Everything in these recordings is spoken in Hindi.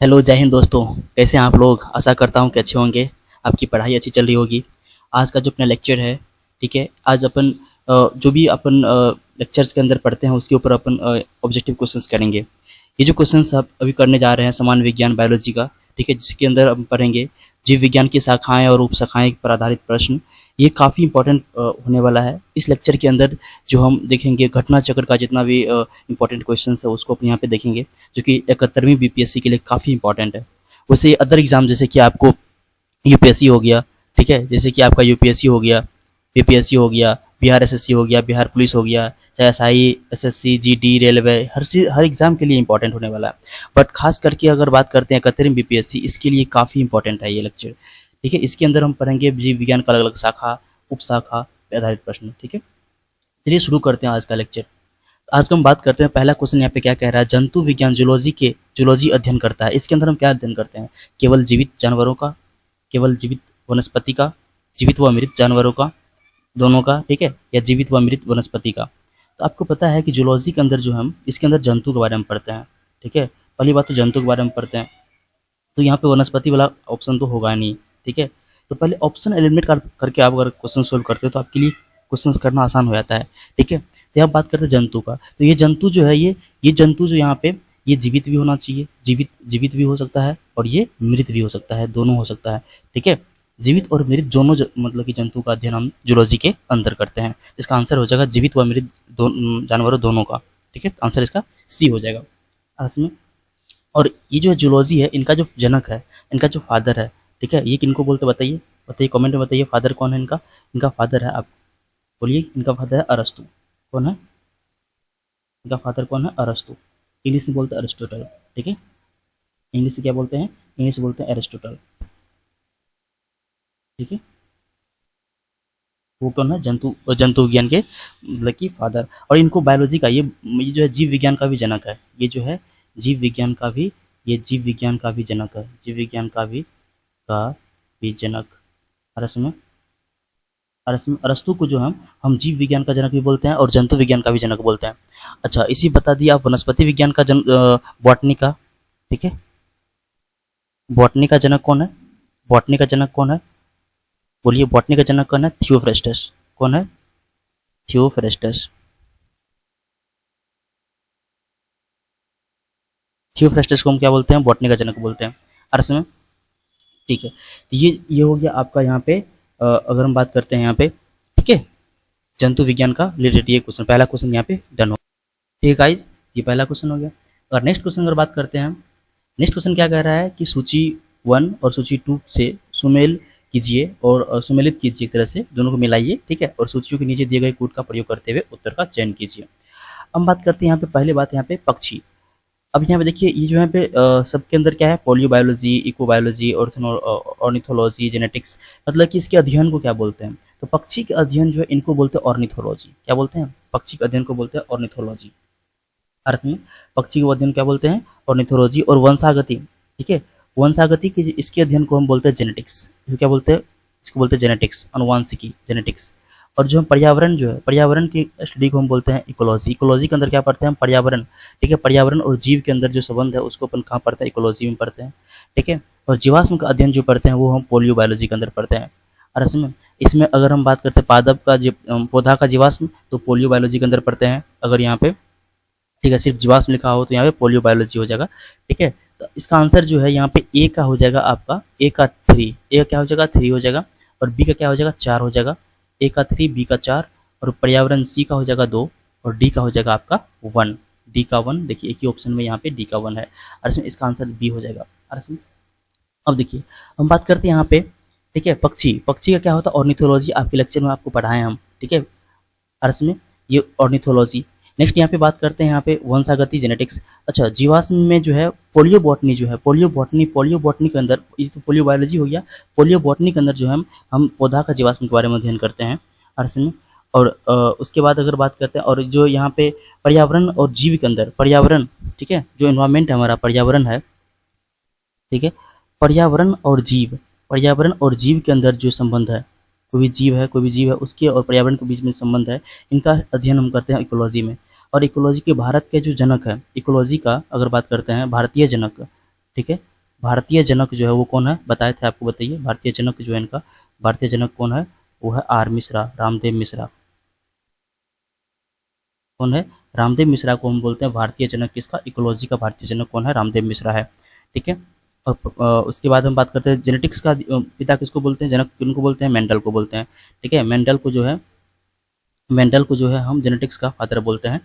हेलो, जय हिंद दोस्तों। कैसे हैं आप लोग? आशा करता हूँ कि अच्छे होंगे। आपकी पढ़ाई अच्छी चल रही होगी। आज का जो अपना लेक्चर है, ठीक है, आज अपन जो भी अपन लेक्चर्स के अंदर पढ़ते हैं उसके ऊपर अपन ऑब्जेक्टिव क्वेश्चंस करेंगे। ये जो क्वेश्चंस आप अभी करने जा रहे हैं सामान्य विज्ञान बायोलॉजी का, ठीक है, जिसके अंदर हम पढ़ेंगे जीव विज्ञान की शाखाएं और उपशाखाएं पर आधारित प्रश्न। ये काफ़ी इंपॉर्टेंट होने वाला है इस लेक्चर के अंदर। जो हम देखेंगे घटना चक्र का जितना भी इंपॉर्टेंट क्वेश्चंस है उसको अपने यहाँ पे देखेंगे, जो कि 71वीं बीपीएससी के लिए काफ़ी इंपॉर्टेंट है। वैसे अदर एग्जाम जैसे कि आपको यूपीएससी हो गया, ठीक है, जैसे कि आपका यूपीएससी हो गया, बीपीएससी हो गया, बिहार एसएससी हो गया, बिहार पुलिस हो गया, चाहे एसआई, एसएससी, जीडी, रेलवे, हर चीज हर एग्जाम के लिए इंपॉर्टेंट होने वाला है। बट खास करके अगर बात करते हैं 71वीं बीपीएससी, इसके लिए काफ़ी इंपॉर्टेंट है ये लेक्चर। ठीक है, इसके अंदर हम पढ़ेंगे जीव विज्ञान का अलग अलग शाखा, उपशाखा पे आधारित प्रश्न। ठीक है, चलिए शुरू करते हैं आज का लेक्चर। आज हम बात करते हैं, पहला क्वेश्चन यहाँ पे क्या कह रहा है, जंतु विज्ञान जूलॉजी अध्ययन करता है। इसके अंदर हम क्या अध्ययन करते हैं? केवल जीवित जानवरों का, केवल जीवित वनस्पति का, जीवित व मृत जानवरों का, दोनों का, ठीक है, या जीवित व मृत वनस्पति का। तो आपको पता है कि जूलॉजी के अंदर जो हम इसके अंदर जंतु के बारे में पढ़ते हैं। ठीक है, पहली बात तो जंतु के बारे में पढ़ते हैं, तो यहाँ पे वनस्पति वाला ऑप्शन तो होगा नहीं। ठीक है, तो पहले ऑप्शन एलिमिनेट करके आप अगर क्वेश्चन सोल्व करते हो तो आपके लिए क्वेश्चंस करना आसान हो जाता है। ठीक है, तो यहाँ बात करते हैं जंतु का। तो ये जंतु जो है, ये जंतु जो यहाँ पे, ये जीवित भी होना चाहिए, जीवित जीवित भी हो सकता है और ये मृत भी हो सकता है, दोनों हो सकता है। ठीक है, जीवित और मृत दोनों मतलब कि जंतु का अध्ययन हम जूलॉजी के अंदर करते हैं। इसका आंसर हो जाएगा जीवित व मृत जानवरों दोनों का। ठीक है, आंसर इसका सी हो जाएगा इसमें। और ये जो जूलॉजी है, इनका जो जनक है, इनका जो फादर है, ठीक है, ये किनको बोलते बताइए, बताइए कमेंट में बताइए, फादर कौन है इनका? इनका फादर है, आप बोलिए, इनका फादर है अरस्तु। कौन है इनका फादर? कौन है? अरस्तु। इंग्लिश में बोलते हैं अरिस्टोटल। ठीक है, इंग्लिश से क्या बोलते हैं? इंग्लिश से बोलते हैं एरिस्टोटल। ठीक है, वो कौन है? जंतु विज्ञान के मतलब कि फादर। और इनको बायोलॉजी का, ये जो है जीव विज्ञान का भी जनक है। ये जो है जीव विज्ञान का भी, ये जीव विज्ञान का भी जनक है, जीव विज्ञान का भी जनक। अरस्तु को जो हम जीव विज्ञान का जनक भी बोलते हैं और जंतु विज्ञान का भी जनक बोलते हैं। अच्छा, इसी बता दिया आप वनस्पति विज्ञान का बॉटनी का। ठीक है, बॉटनी का जनक कौन है? बॉटनी का जनक कौन है? बोलिए, बॉटनी का जनक कौन है? थियोफ्रेस्टस। कौन है? थियोफ्रेस्टस। थियोफ्रेस्टस को हम क्या बोलते हैं? बॉटनी का जनक बोलते हैं। अर्स में, ठीक है, तो ये हो गया आपका यहाँ पे। अगर हम बात करते हैं यहाँ पे, ठीक है, जंतु विज्ञान का रिलेटेड ये क्वेश्चन, पहला क्वेश्चन यहाँ पे डन हो। ठीक है गाइस, ये पहला क्वेश्चन हो गया। और नेक्स्ट क्वेश्चन अगर बात करते हैं, नेक्स्ट क्वेश्चन क्या कह रहा है कि सूची 1 और सूची 2 से सुमेल कीजिए और सुमेलित कीजिए, एक तरह से दोनों को मिलाइए। ठीक है, और सूचियों के नीचे दिए गए कोड का प्रयोग करते हुए उत्तर का चयन कीजिए। हम बात करते हैं यहाँ पे, पहले बात यहाँ पे पक्षी। अब यहाँ पे देखिए, ये जो यहाँ पे सबके अंदर क्या है? Paleo biology, eco biology, ornithology, genetics, मतलब कि इसके अध्ययन को क्या बोलते हैं? तो पक्षी के अध्ययन जो है इनको बोलते हैं ऑर्निथोलॉजी। क्या बोलते हैं? पक्षी के अध्ययन को बोलते हैं ऑर्निथोलॉजी। अर्थ में पक्षी के अध्ययन क्या बोलते हैं? ऑर्निथोलॉजी। और वंशागति, ठीक है, वंशागति के इसके अध्ययन को हम बोलते हैं जेनेटिक्स। क्या बोलते हैं? इसको बोलते हैं जेनेटिक्स, अनुवांशिकी, जेनेटिक्स। और जो हम पर्यावरण, जो है पर्यावरण की स्टडी को हम बोलते हैं इकोलॉजी। इकोलॉजी के अंदर क्या पढ़ते हैं हम? पर्यावरण। ठीक है, पर्यावरण और जीव के अंदर जो संबंध है उसको अपन कहाँ पढ़ते हैं? इकोलॉजी में पढ़ते हैं। ठीक है, और जीवाश्म का अध्ययन जो पढ़ते हैं वो हम पोलियो बायोलॉजी के अंदर पढ़ते हैं। और इसमें अगर हम बात करते हैं पादप का, पौधा का जीवाश्म, तो पोलियो बायोलॉजी के अंदर पढ़ते हैं। अगर यहाँ पे, ठीक है, सिर्फ जीवाश्म लिखा हो तो यहाँ पे पोलियो बायोलॉजी हो जाएगा। ठीक है, तो इसका आंसर जो है यहाँ पे ए का हो जाएगा आपका, ए का 3, ए का क्या हो जाएगा? 3 हो जाएगा। और बी का क्या हो जाएगा? 4 हो जाएगा। ए का 3, बी का 4, और पर्यावरण सी का हो जाएगा 2, और डी का हो जाएगा आपका 1। डी का 1, देखिए एक ही ऑप्शन में यहाँ पे डी का 1 है, और इसमें इसका आंसर बी हो जाएगा। और इसमें अब देखिए, हम बात करते हैं यहाँ पे, ठीक है, पक्षी। पक्षी का क्या होता है? ऑर्निथोलॉजी। आपके लेक्चर में आपको पढ़ाएं हम। ठीक है, और इसमें ये ऑर्निथोलॉजी। नेक्स्ट यहाँ पे बात करते हैं यहाँ पे वंशागति, जेनेटिक्स। अच्छा, जीवाश्म में जो है पोलियो बॉटनी, जो है पोलियो बॉटनी के अंदर, ये तो पोलियो बायोलॉजी हो गया। पोलियो बॉटनी के अंदर जो है हम पौधा का जीवाश्म के बारे में अध्ययन करते हैं अर्थ में। और उसके बाद अगर बात करते हैं, और जो यहाँ पे पर्यावरण और जीव के अंदर, पर्यावरण, ठीक है, जो इन्वायरमेंट है हमारा, पर्यावरण है, ठीक है, पर्यावरण और जीव के अंदर जो संबंध है, कोई भी जीव है उसके और पर्यावरण के बीच में संबंध है, इनका अध्ययन हम करते हैं इकोलॉजी में। और इकोलॉजी के भारत के जो जनक है, इकोलॉजी का अगर बात करते हैं, भारतीय जनक, ठीक है। भारतीय जनक जो है वो कौन है, बताए थे आपको, बताइए भारतीय जनक जो है इनका, भारतीय जनक कौन है, वो है आर मिश्रा, रामदेव मिश्रा। कौन है, रामदेव मिश्रा को हम बोलते हैं भारतीय जनक, किसका, इकोलॉजी का भारतीय जनक कौन है, रामदेव मिश्रा है। ठीक है। और उसके बाद हम बात करते हैं जेनेटिक्स का पिता किसको बोलते हैं, जनक किनको बोलते हैं, मेंडल को बोलते हैं। ठीक है, मेंडल को जो है हम जेनेटिक्स का फादर बोलते हैं।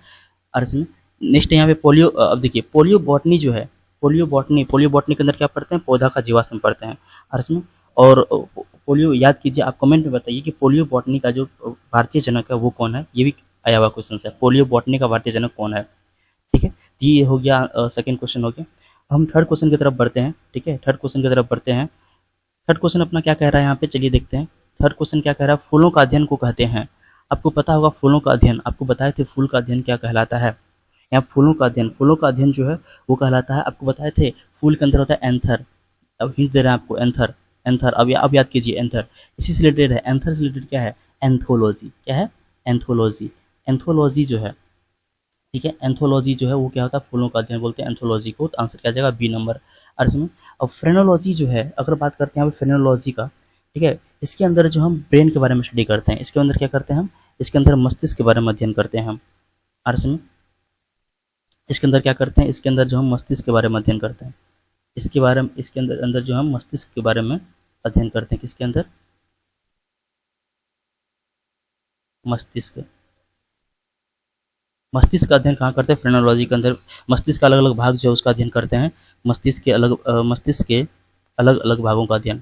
और इसमें नेक्स्ट यहाँ पे पोलियो, अब देखिए पोलियो बॉटनी जो है, पोलियो बॉटनी के अंदर क्या पढ़ते हैं, पौधा का जीवाश्म पढ़ते हैं। और इसमें और पोलियो याद कीजिए, आप कमेंट में बताइए कि पोलियो बॉटनी का जो भारतीय जनक है वो कौन है, ये भी आया हुआ क्वेश्चन है, पोलियो बॉटनी का भारतीय जनक कौन है। ठीक है, तो ये हो गया सेकंड क्वेश्चन हो गया। हम थर्ड क्वेश्चन की तरफ बढ़ते हैं। ठीक है, थर्ड क्वेश्चन की तरफ बढ़ते हैं। थर्ड क्वेश्चन अपना क्या कह रहा है यहाँ पे, चलिए देखते हैं। थर्ड क्वेश्चन क्या कह रहा है, फूलों का अध्ययन को कहते हैं। आपको पता होगा फूलों का अध्ययन, आपको बताए थे फूल का अध्ययन क्या कहलाता है। यहाँ फूलों का अध्ययन जो है वो कहलाता है, आपको बताए थे फूल के अंदर होता है एंथर। अब हिंट दे रहे हैं आपको, एंथर, एंथर अब याद कीजिए एंथर, इसी से रिलेटेड है, एंथर से रिलेटेड क्या है, एंथोलॉजी। क्या है, एंथोलॉजी। एंथोलॉजी जो है, ठीक है, एंथोलॉजी जो है वो क्या होता है, फूलों का अध्ययन बोलते हैं एंथोलॉजी को। तो आंसर क्या जाएगा, बी नंबर। और इसमें अब फ्रेनोलॉजी जो है, अगर बात करते हैं यहाँ पे फ्रेनोलॉजी का, ठीक है, इसके अंदर जो हम ब्रेन के बारे में स्टडी करते हैं, इसके अंदर क्या करते हैं हम, इसके अंदर मस्तिष्क के बारे में अध्ययन करते हैं हम। और इसमें इसके अंदर क्या करते हैं, इसके अंदर जो हम मस्तिष्क के बारे में अध्ययन करते हैं, इसके बारे में, इसके अंदर अंदर जो हम मस्तिष्क के बारे में अध्ययन करते हैं, किसके अंदर, मस्तिष्क। मस्तिष्क का अध्ययन कहाँ करते हैं, फ्रेनोलॉजी के अंदर। मस्तिष्क का अलग अलग भाग जो है उसका अध्ययन करते हैं, मस्तिष्क के अलग अलग भागों का अध्ययन।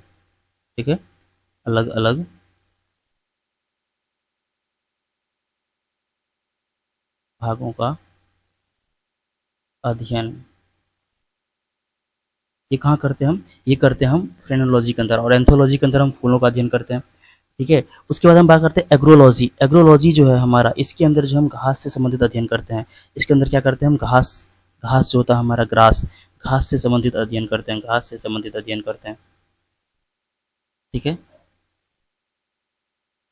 ठीक है, अलग अलग भागों का अध्ययन, ये कहाँ करते हैं हम, ये करते हैं हम फ्रेनोलॉजी के अंदर। और एंथोलॉजी के अंदर हम फूलों का अध्ययन करते हैं। ठीक है, उसके बाद हम बात करते हैं एग्रोलॉजी। एग्रोलॉजी जो है हमारा, इसके अंदर जो हम घास से संबंधित अध्ययन करते हैं, इसके अंदर क्या करते हैं हम, घास, घास जो होता है हमारा, ग्रास, घास से संबंधित अध्ययन करते हैं, घास से संबंधित अध्ययन करते हैं। ठीक है,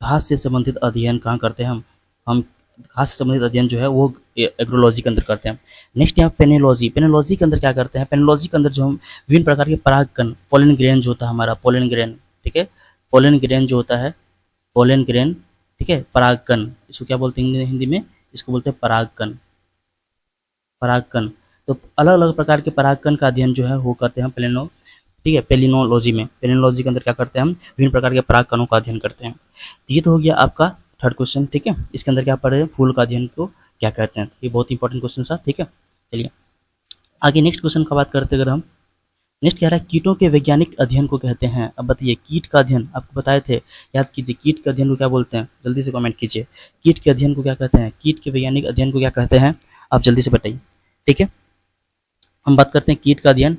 घास से संबंधित अध्ययन कहाँ करते हैं हम घास से संबंधित अध्ययन जो है वो एग्रोलॉजी के अंदर करते हैं। नेक्स्ट यहाँ पेनोलॉजी। पेनोलॉजी के अंदर क्या करते हैं, पेनोलॉजी के अंदर जो हम विभिन्न प्रकार के परागकण, पोलन ग्रेन जो होता है हमारा, पोलन ग्रेन, ठीक है, पोलन ग्रेन जो होता है, पोलन ग्रेन, ठीक है, परागकण, इसको क्या बोलते हैं हिंदी में, इसको बोलते हैं परागकण, परागकण। तो अलग अलग प्रकार के परागकण का अध्ययन जो है वो करते हैं पेलिनो, ठीक है, पेलिनोलॉजी में। पेलिनोलॉजी के अंदर क्या करते हैं हम, विभिन्न प्रकार के परागकणों का अध्ययन करते हैं। तो ये तो हो गया आपका थर्ड क्वेश्चन। ठीक है, इसके अंदर क्या पढ़ रहे हैं, फूल का अध्ययन को क्या कहते हैं, ये बहुत इंपॉर्टेंट क्वेश्चन था। ठीक है, चलिए आगे नेक्स्ट क्वेश्चन का बात करते हैं। अगर हम नेक्स्ट कह रहा है कीटों के वैज्ञानिक अध्ययन को कहते हैं। अब बताइए कीट का अध्ययन, आपको बताए थे, याद कीजिए, कीट के अध्ययन को क्या बोलते हैं, जल्दी से कमेंट कीजिए, कीट के अध्ययन को क्या कहते हैं, कीट के वैज्ञानिक अध्ययन को क्या कहते हैं, आप जल्दी से बताइए। ठीक है, हम बात करते हैं कीट का अध्ययन,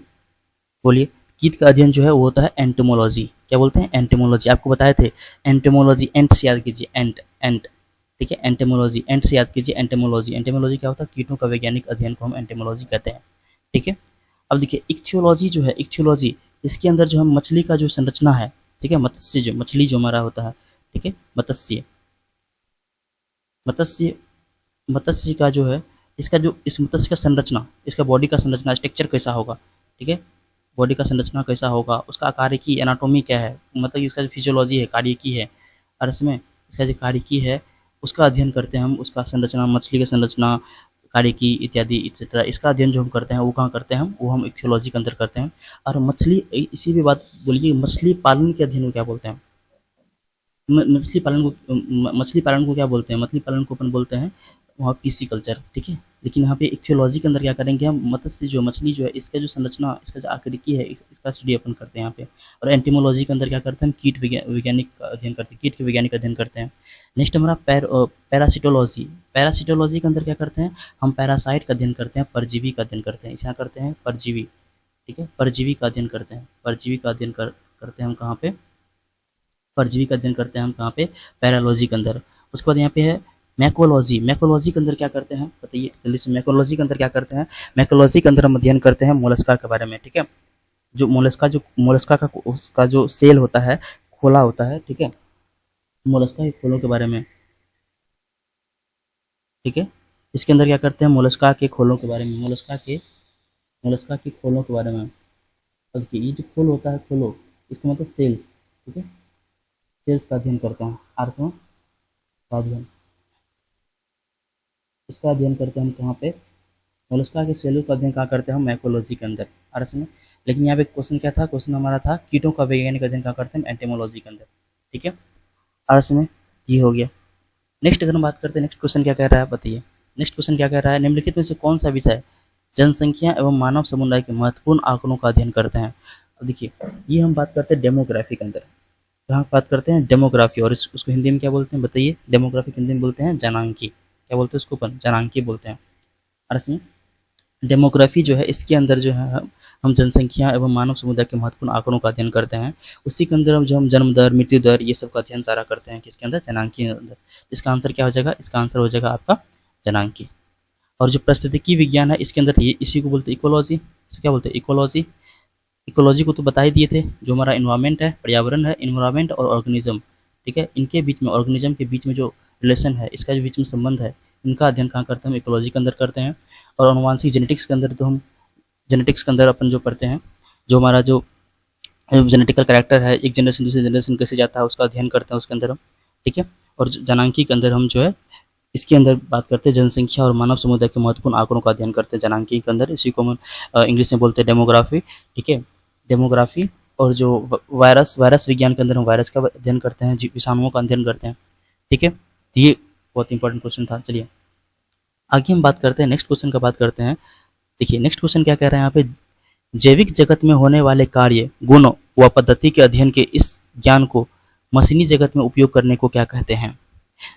बोलिए। कीट का अध्ययन जो है वो होता है एंटोमोलॉजी। क्या बोलते हैं, एंटोमोलॉजी। आपको बताए थे एंटोमोलॉजी, एंट से याद कीजिए, एंट, एंट, ठीक है, एंटोमोलॉजी, एंट से याद कीजिए, एंटोमोलॉजी। एंटोमोलॉजी क्या होता है, कीटों का वैज्ञानिक अध्ययन को हम एंटोमोलॉजी कहते हैं। ठीक है, अब देखिए इक्थियोलॉजी जो है, इक्थियोलॉजी, इसके अंदर जो हम मछली का जो संरचना है, ठीक है, मत्स्य जो, मछली जो हमारा होता है, ठीक है, मत्स्य, मत्स्य, मत्स्य का जो है, इसका जो, इस मत्स्य का संरचना, इसका बॉडी का संरचना, स्ट्रक्चर कैसा होगा, ठीक है, बॉडी का संरचना कैसा होगा, उसका कार्यकी, एनाटॉमी क्या है, मतलब इसका जो फिजियोलॉजी है, कार्यकी है, और इसमें इसका जो कार्यकी है उसका अध्ययन करते हैं हम, उसका संरचना, मछली की संरचना, कार्यकी इत्यादि एक्सेट्रा, इसका अध्ययन जो हम करते हैं वो कहाँ करते हैं वो हम इक्थियोलॉजी के अंदर करते हैं। और मछली, इसी भी बात बोलिए, मछली पालन के अध्ययन को क्या बोलते हैं, मछली पालन को क्या बोलते हैं, मछली पालन को अपन बोलते हैं वहाँ पिसीकल्चर। ठीक है, लेकिन यहाँ पे इक्थियोलॉजी के अंदर क्या करेंगे हम, मत्स्य जो, मछली जो है, इसका जो संरचना, इसका जो आकृति है, इसका स्टडी अपन करते हैं यहाँ पे। और एंटीमोलॉजी के अंदर क्या करते हैं, हम कीट वैज्ञानिक का अध्ययन करते हैं, कीट के वैज्ञानिक अध्ययन करते हैं। नेक्स्ट हमारा पैरासिटोलॉजी। पैरासिटोलॉजी के अंदर क्या करते हैं, हम पैरासाइट का अध्ययन करते हैं, परजीवी का अध्ययन करते हैं, यहाँ करते हैं परजीवी। ठीक है, परजीवी का अध्ययन करते हैं, परजीवी का अध्ययन करते हैं हम कहाँ पे, परजीवी का अध्ययन करते हैं हम कहाँ पे, पैरालॉजी के अंदर। उसके बाद यहाँ पे है मैकोलॉजी। मैकोलॉजी के अंदर क्या करते हैं बताइए जल्दी से, मैकोलॉजी के अंदर क्या करते हैं, मैकोलॉजी के अंदर हम अध्ययन करते हैं मोलस्का के बारे में। ठीक है, जो मोलस्का का उसका जो सेल होता है, खोला होता है, ठीक है, मोलस्का के खोलों के बारे में। ठीक है, इसके अंदर क्या करते हैं, मोलस्का के खोलों के बारे में, मोलस्का के खोलों के बारे में। अब देखिए ये जो खोल होता है, खोलो, इसका मतलब सेल्स, ठीक है, सेल्स का अध्ययन करते हैं, आर्ट्स में का अध्ययन, इसका अध्ययन करते हैं हम कहाँ पे, मोलस्का के सेलों का अध्ययन कहाँ करते हैं हम, मैकोलॉजी के अंदर, आर्ट्स में। लेकिन यहाँ पे क्वेश्चन क्या था, क्वेश्चन हमारा था कीटों का वैज्ञानिक अध्ययन कहाँ करते हैं, एंटेमोलॉजी के अंदर, ठीक है, आर्ट्स में। ये हो गया। नेक्स्ट अगर हम बात करते हैं, नेक्स्ट क्वेश्चन क्या कह रहा है बताइए, नेक्स्ट क्वेश्चन क्या कह रहा है, निम्नलिखित में से कौन सा विषय जनसंख्या एवं मानव समुदाय के महत्वपूर्ण आंकड़ों का अध्ययन करते हैं। अब देखिए ये हम बात करते हैं डेमोग्राफी के अंदर, यहाँ बात करते हैं डेमोग्राफी, और उसको हिंदी में क्या बोलते हैं बताइए, डेमोग्राफी हिंदी में बोलते हैं जनांकी, क्या बोलते हैं उसको, जनांकी बोलते हैं। और इसमें डेमोग्राफी जो है, इसके अंदर जो है हम जनसंख्या एवं मानव समुदाय के महत्वपूर्ण आंकड़ों का अध्ययन करते हैं। उसी के अंदर हम जन्म दर, मृत्यु दर, ये सब का अध्ययन सारा करते हैं किसके अंदर, जनांकी के अंदर। इसका आंसर क्या हो जाएगा, इसका आंसर हो जाएगा आपका जनांकी। और जो पारिस्थितिकी विज्ञान है, इसके अंदर ये इसी को बोलते हैं इकोलॉजी, इसको क्या बोलते हैं, इकोलॉजी। इकोलॉजी को तो बता ही दिए थे, जो हमारा इन्वायरमेंट है, पर्यावरण है, इन्वायरमेंट और ऑर्गेनिज्म, ठीक है, इनके बीच में, ऑर्गेनिज्म के बीच में जो रिलेशन है, इसका जो बीच में संबंध है, इनका अध्ययन कहाँ करते हैं, हम इकोलॉजी के अंदर करते हैं। और अनुवांशिक जेनेटिक्स के अंदर तो हम जेनेटिक्स के अंदर अपन जो पढ़ते हैं, जो हमारा जो जेनेटिकल कैरेक्टर है, एक जनरेशन दूसरी जनरेशन कैसे जाता है, उसका अध्ययन करते हैं उसके अंदर हम, ठीक है। और जनांकी के अंदर हम जो है, इसके अंदर बात करते हैं जनसंख्या और मानव समुदाय के महत्वपूर्ण आंकड़ों का अध्ययन करते हैं जनांकी के अंदर। इसी को हम इंग्लिश में बोलते हैं डेमोग्राफी, ठीक है, डेमोग्राफी। और जो वायरस विज्ञान के अंदर हम वायरस का अध्ययन करते हैं, विषाणुओं का अध्ययन करते हैं, ठीक है। ये बहुत इंपॉर्टेंट क्वेश्चन था। चलिए आगे हम बात करते हैं, नेक्स्ट क्वेश्चन का बात करते हैं। देखिए नेक्स्ट क्वेश्चन क्या कह रहे हैं यहाँ पे, जैविक जगत में होने वाले कार्य, गुणों व पद्धति के अध्ययन के इस ज्ञान को मशीनी जगत में उपयोग करने को क्या कहते हैं।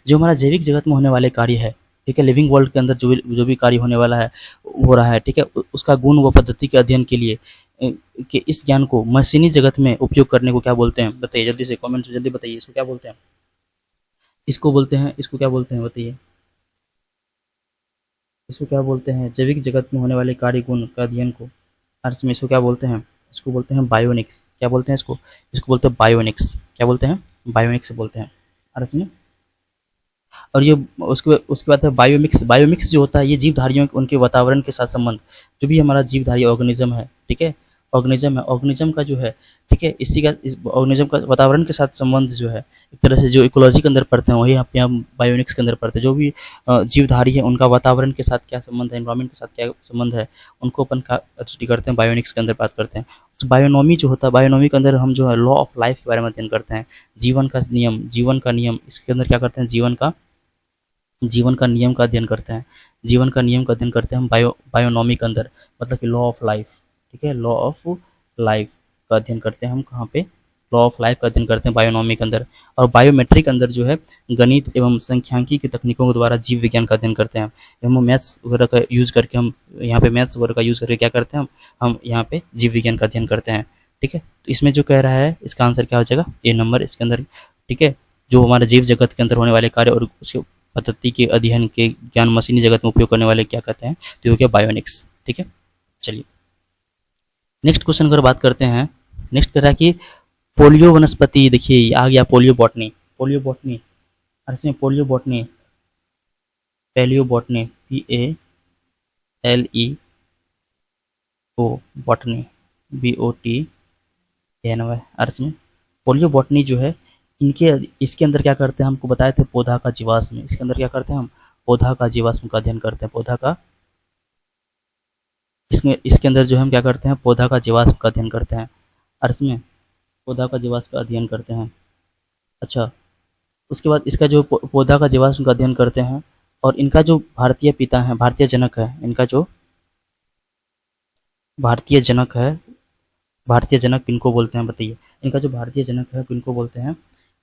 जो हमारा जैविक जगत में होने वाले कार्य है, ठीक है, लिविंग वर्ल्ड के अंदर जो भी कार्य होने वाला है, हो रहा है, ठीक है, उसका गुण व पद्धति के अध्ययन के लिए कि इस ज्ञान को मशीनी जगत में उपयोग करने को क्या बोलते हैं बताइए, जल्दी से कमेंट से जल्दी बताइए, इसको क्या बोलते हैं, इसको बोलते हैं, इसको क्या बोलते हैं बताइए, इसको क्या बोलते हैं, जैविक जगत में होने वाले कार्य गुण का अध्ययन को अर्थ में इसको क्या बोलते हैं, इसको बोलते हैं बायोनिक्स। क्या बोलते हैं इसको, इसको बोलते हैं बायोनिक्स। क्या बोलते हैं, बायोनिक्स बोलते हैं अर्थ में। और ये उसके बाद है बायोमिक्स। बायोमिक्स जो होता है, ये जीवधारियों उनके वातावरण के साथ संबंध, जो भी हमारा जीवधारी ऑर्गेनिज्म है, ठीक है, ऑर्गेनिज्म है, ऑर्गेनिज्म का जो है, ठीक है, इसी का इस ऑर्गेनिज्म का वातावरण के साथ संबंध जो है, एक तरह से जो इकोलॉजी के अंदर पढ़ते हैं, वही यहाँ हम बायोनिक्स के अंदर पढ़ते हैं। जो भी जीवधारी है, उनका वातावरण के साथ क्या संबंध है, एनवायरमेंट के साथ क्या संबंध है, उनको अपन का स्टडी करते हैं, बायोनिक्स के अंदर बात करते हैं। बायोनॉमी जो होता है, बायोनॉमी के अंदर हम जो है लॉ ऑफ लाइफ के बारे में अध्ययन करते हैं, जीवन का नियम, जीवन का नियम, इसके अंदर क्या करते हैं, जीवन का नियम का अध्ययन करते हैं, जीवन का नियम का अध्ययन करते हैं हम बायोनॉमी के अंदर, मतलब कि लॉ ऑफ लाइफ, ठीक है, लॉ ऑफ लाइफ का अध्ययन करते हैं हम कहाँ पे, लॉ ऑफ लाइफ का अध्ययन करते हैं बायोनॉमी के अंदर। और बायोमेट्रिक के अंदर जो है गणित एवं संख्यांकी की तकनीकों के द्वारा जीव विज्ञान का अध्ययन करते हैं। हम मैथ्स वगैरह का यूज़ करके, हम यहाँ पे मैथ्स वगैरह का यूज़ करके क्या करते हैं, हम यहाँ पे जीव विज्ञान का अध्ययन करते हैं, ठीक है। तो इसमें जो कह रहा है, इसका आंसर क्या हो जाएगा, ए नंबर इसके अंदर, ठीक है। जो हमारे जीव जगत के अंदर होने वाले कार्य और उसके पद्धति के अध्ययन के ज्ञान मशीनी जगत में उपयोग करने वाले क्या कहते हैं, तो ये हो गया बायोनिक्स, ठीक है। चलिए नेक्स्ट क्वेश्चन अगर बात करते हैं, नेक्स्ट कह रहा है कि पोलियो वनस्पति, देखिए आ गया पोलियो बॉटनी, पोलियो बॉटनी, और इसमें paleo botany, paleo botany, PALEO botany, BOTNY, और इसमें पोलियो बॉटनी जो है, इसके अंदर क्या करते हैं, हमको बताए थे पौधा का जीवाश्म, इसके अंदर क्या करते हैं हम, पौधा का जीवाश्म का अध्ययन करते हैं, पौधा का, इसके अंदर जो हम क्या करते हैं, पौधा का जीवाश्म का अध्ययन करते हैं, और इसमें पौधा का जीवाश्म का अध्ययन करते हैं। अच्छा, उसके बाद इसका जो पौधा का जीवाश्म का अध्ययन करते हैं, और इनका जो भारतीय पिता है, भारतीय जनक है, इनका जो भारतीय जनक है, भारतीय जनक किनको बोलते हैं बताइए, इनका जो भारतीय जनक है किनको बोलते हैं,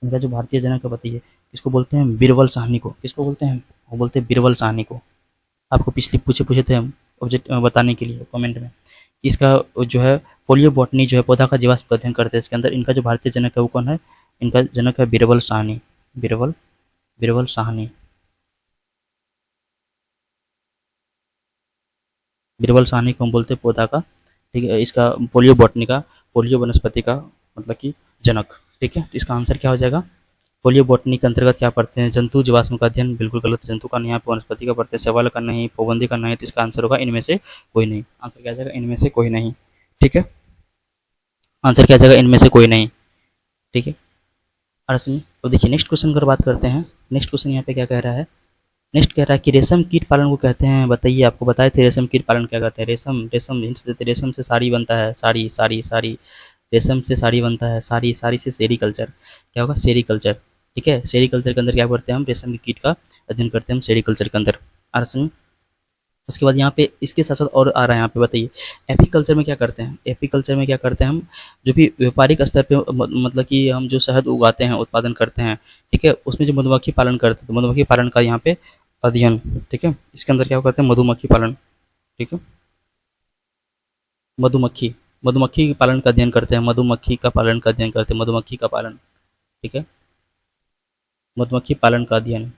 इनका जो भारतीय जनक है बताइए, किसको बोलते हैं, बीरबल साहनी को। किसको बोलते हैं, वो बोलते हैं बीरबल साहनी को। आपको पिछले पूछे थे हम ऑब्जेक्ट बताने के लिए कमेंट में। इसका जो है पोलियो बॉटनी जो है पौधा का जीवाश्म का अध्ययन करते हैं, इसके अंदर इनका जो भारतीय जनक है वो कौन है, इनका जनक है बीरबल साहनी, बीरबल साहनी, बीरबल साहनी को हम बोलते हैं पौधा का, ठीक है, इसका पोलियो बॉटनी का, पोलियो वनस्पति का मतलब कि जनक, ठीक है। तो इसका आंसर क्या हो जाएगा, पोलियो बॉटनी के अंतर्गत क्या पढ़ते हैं, जंतु जीवाश्म का अध्ययन, बिल्कुल गलत, जंतु का नहीं, यहाँ पे वनस्पति का पढ़ते हैं, सवाल का नहीं, पाबंदी का नहीं, तो इसका आंसर होगा इनमें से कोई नहीं। आंसर क्या आ जाएगा, इनमें से कोई नहीं, ठीक है। आंसर क्या आ जाएगा, इनमें से कोई नहीं। ठीक है, और इसमें तो देखिए नेक्स्ट क्वेश्चन अगर बात करते हैं, नेक्स्ट क्वेश्चन यहाँ पे क्या कह रहा है, नेक्स्ट कह रहा है कि रेशम कीट पालन को कहते हैं, बताइए, आपको बताए थे रेशम कीट पालन क्या कहते हैं। रेशम, रेशम हिंट्स देते, रेशम से साड़ी बनता है, साड़ी साड़ी साड़ी, रेशम से साड़ी बनता है, साड़ी, साड़ी से सेरीकल्चर, क्या होगा, सेरीकल्चर। ठीक है, सेरीकल्चर के अंदर क्या करते हैं हम, रेशम की कीट का अध्ययन करते हैं हम सेरीकल्चर के अंदर। आरसन, उसके बाद यहाँ पे इसके साथ साथ और आ रहा है यहाँ पे, बताइए एपीकल्चर में क्या करते हैं, एपीकल्चर में क्या करते हैं हम, जो भी व्यापारिक स्तर पे मतलब कि हम जो शहद उगाते हैं, उत्पादन करते हैं, ठीक है, उसमें जो मधुमक्खी पालन करते हैं, तो मधुमक्खी पालन का यहाँ पे अध्ययन, ठीक है, इसके अंदर क्या करते हैं, मधुमक्खी पालन, ठीक है, मधुमक्खी, मधुमक्खी पालन का अध्ययन करते हैं, मधुमक्खी का पालन का अध्ययन करते हैं, मधुमक्खी का पालन, ठीक है, मधुमक्खी पालन का अध्ययन,